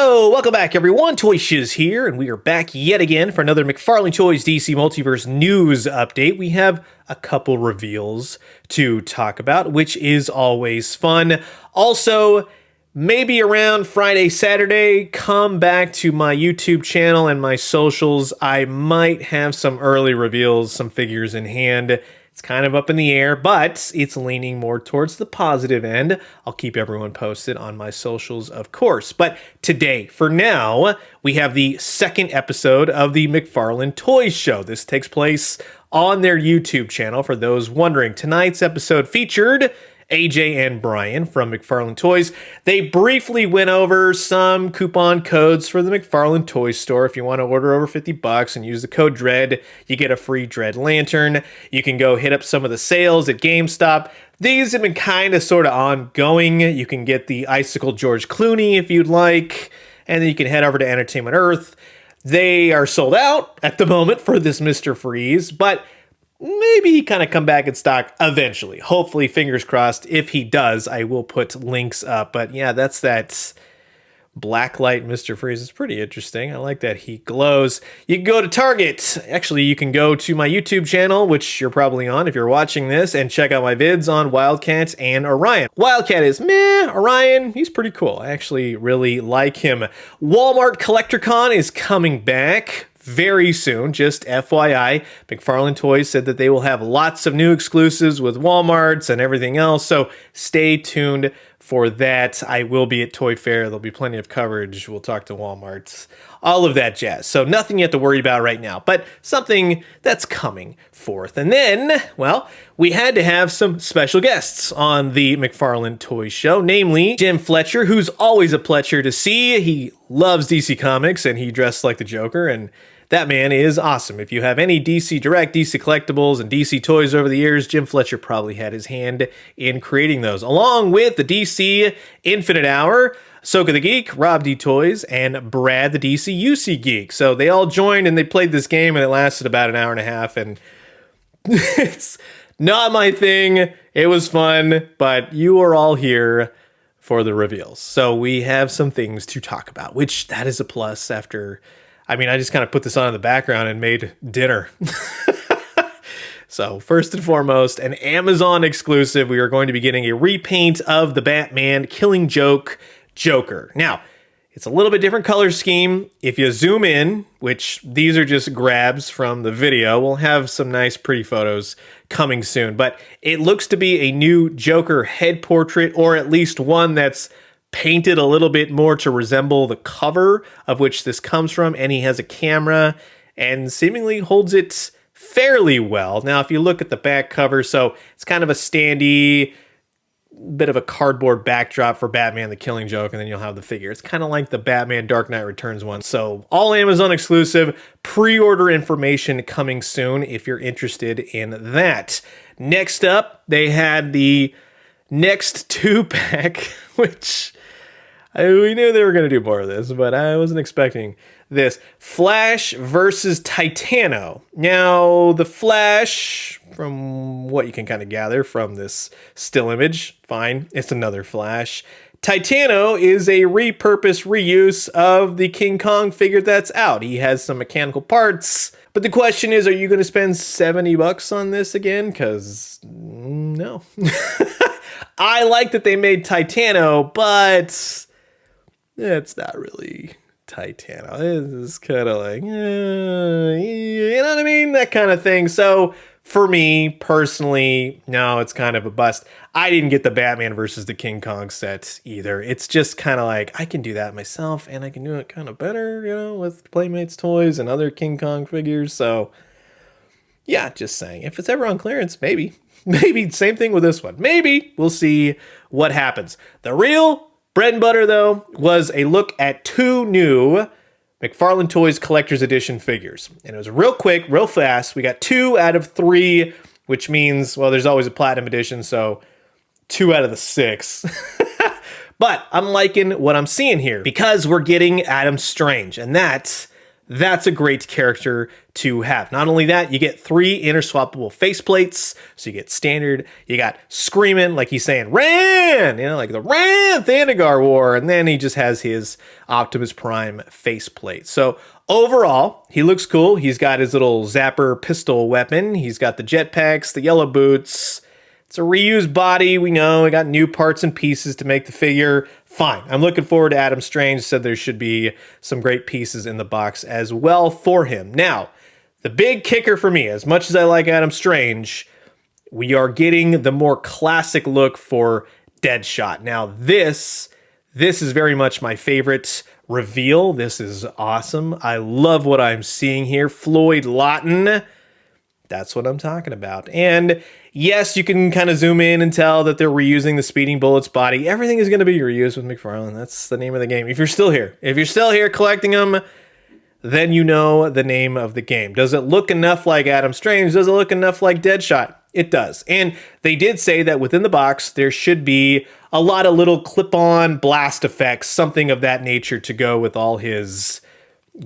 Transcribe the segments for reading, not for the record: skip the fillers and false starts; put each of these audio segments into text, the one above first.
Yo, welcome back everyone, Toy Shiz here, and we are back yet again for another McFarlane Toys DC Multiverse news update. We have a couple reveals to talk about, which is always fun. Also, maybe around Friday, Saturday, come back to my YouTube channel and my socials. I might have some early reveals, some figures in hand. It's kind of up in the air, but it's leaning more towards the positive end. I'll keep everyone posted on my socials, of course. But today, for now, we have the second episode of the McFarlane Toys Show. This takes place on their YouTube channel, for those wondering. Tonight's episode featured AJ and Brian from McFarlane Toys. They briefly went over some coupon codes for the McFarlane Toys store. If you want to order over $50 and use the code DREAD, you get a free Dread Lantern. You can go hit up some of the sales at GameStop. These have been kind of sort of ongoing. You can get the Icicle George Clooney if you'd like, and then you can head over to Entertainment Earth. They are sold out at the moment for this Mr. Freeze, but maybe he kind of come back in stock eventually. Hopefully, fingers crossed. If he does, I will put links up. But yeah, that's that Blacklight Mr. Freeze. It's pretty interesting. I like that he glows. You can go to Target. Actually, you can go to my YouTube channel, which you're probably on if you're watching this, and check out my vids on Wildcat and Orion. Wildcat is meh. Orion, he's pretty cool. I actually really like him. Walmart CollectorCon is coming back very soon, just FYI. McFarlane Toys said that they will have lots of new exclusives with Walmarts and everything else, so stay tuned for that. I will be at Toy Fair. There'll be plenty of coverage. We'll talk to Walmarts, all of that jazz. So nothing yet to worry about right now, but something that's coming forth. And then, well, we had to have some special guests on the McFarlane Toys Show, namely Jim Fletcher, who's always a pleasure to see. He loves DC Comics, and he dressed like the Joker, and that man is awesome. If you have any DC Direct, DC Collectibles, and DC Toys over the years, Jim Fletcher probably had his hand in creating those, along with the DC Infinite Hour, Soka the Geek, Rob D Toys, and Brad the DC UC Geek. So they all joined and they played this game, and it lasted about an hour and a half, and it's not my thing. It was fun, but you are all here for the reveals. So we have some things to talk about, which that is a plus after, I mean, I just kind of put this on in the background and made dinner. So first and foremost, an Amazon exclusive. We are going to be getting a repaint of the Batman Killing Joke Joker. Now, it's a little bit different color scheme. If you zoom in, which these are just grabs from the video, we'll have some nice pretty photos coming soon. But it looks to be a new Joker head portrait, or at least one that's painted a little bit more to resemble the cover of which this comes from, and he has a camera and seemingly holds it fairly well. Now, if you look at the back cover, so it's kind of a standy, bit of a cardboard backdrop for Batman the Killing Joke, and then you'll have the figure. It's kind of like the Batman Dark Knight Returns one. So all Amazon exclusive, pre-order information coming soon if you're interested in that. Next up, they had the next two-pack, which we knew they were going to do more of this, but I wasn't expecting this. Flash versus Titano. Now, the Flash, from what you can kind of gather from this still image, fine, it's another Flash. Titano is a repurposed reuse of the King Kong figure that's out. He has some mechanical parts, but the question is, are you going to spend $70 on this again? Because no. I like that they made Titano, but it's not really Titano. It's kind of like, you know what I mean? That kind of thing. So for me personally, no, it's kind of a bust. I didn't get the Batman versus the King Kong set either. It's just kind of like, I can do that myself, and I can do it kind of better, you know, with Playmates toys and other King Kong figures. So yeah, just saying, if it's ever on clearance, maybe same thing with this one. Maybe we'll see what happens. The real bread and butter, though, was a look at two new McFarlane Toys Collector's Edition figures. And it was real quick, real fast. We got 2 out of 3, which means, well, there's always a Platinum Edition, so 2 out of the 6. But I'm liking what I'm seeing here, because we're getting Adam Strange, and that That's a great character to have. Not only that, you get 3 interswappable faceplates. So you get standard, you got Screamin', like he's saying, Ran! You know, like the Ran Thanagar War. And then he just has his Optimus Prime faceplate. So overall, he looks cool. He's got his little zapper pistol weapon. He's got the jetpacks, the yellow boots. It's a reused body, we know. We got new parts and pieces to make the figure. Fine. I'm looking forward to Adam Strange. Said there should be some great pieces in the box as well for him. Now, the big kicker for me, as much as I like Adam Strange, we are getting the more classic look for Deadshot. Now, this is very much my favorite reveal. This is awesome. I love what I'm seeing here. Floyd Lawton. That's what I'm talking about. And yes, you can kind of zoom in and tell that they're reusing the Speeding Bullets body. Everything is going to be reused with McFarlane. That's the name of the game. If you're still here collecting them, then you know the name of the game. Does it look enough like Adam Strange? Does it look enough like Deadshot? It does. And they did say that within the box, there should be a lot of little clip-on blast effects, something of that nature to go with all his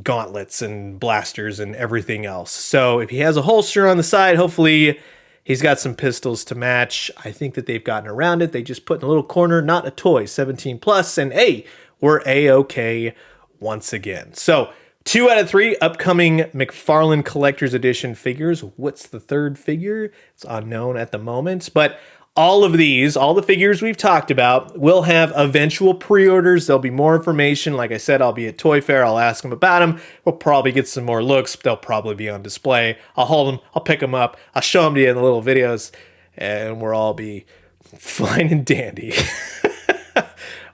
gauntlets and blasters and everything else. So if he has a holster on the side, hopefully he's got some pistols to match. I think that they've gotten around it. They just put in a little corner, not a toy, 17 plus, and hey, we're A-okay once again. So 2 out of 3 upcoming McFarlane Collector's Edition figures. What's the third figure? It's unknown at the moment, but all of these, all the figures we've talked about, will have eventual pre-orders. There'll be more information. Like I said, I'll be at Toy Fair. I'll ask them about them. We'll probably get some more looks. They'll probably be on display. I'll hold them. I'll pick them up. I'll show them to you in the little videos, and we'll all be fine and dandy.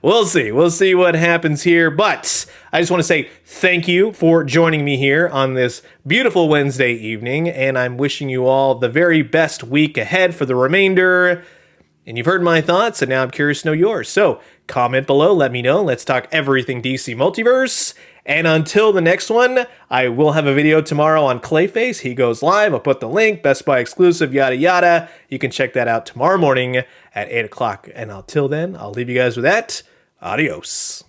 We'll see. We'll see what happens here. But I just want to say thank you for joining me here on this beautiful Wednesday evening. And I'm wishing you all the very best week ahead for the remainder. And you've heard my thoughts, and now I'm curious to know yours. So comment below. Let me know. Let's talk everything DC Multiverse. And until the next one, I will have a video tomorrow on Clayface. He goes live. I'll put the link. Best Buy exclusive, yada, yada. You can check that out tomorrow morning at 8 o'clock. And until then, I'll leave you guys with that. Adios.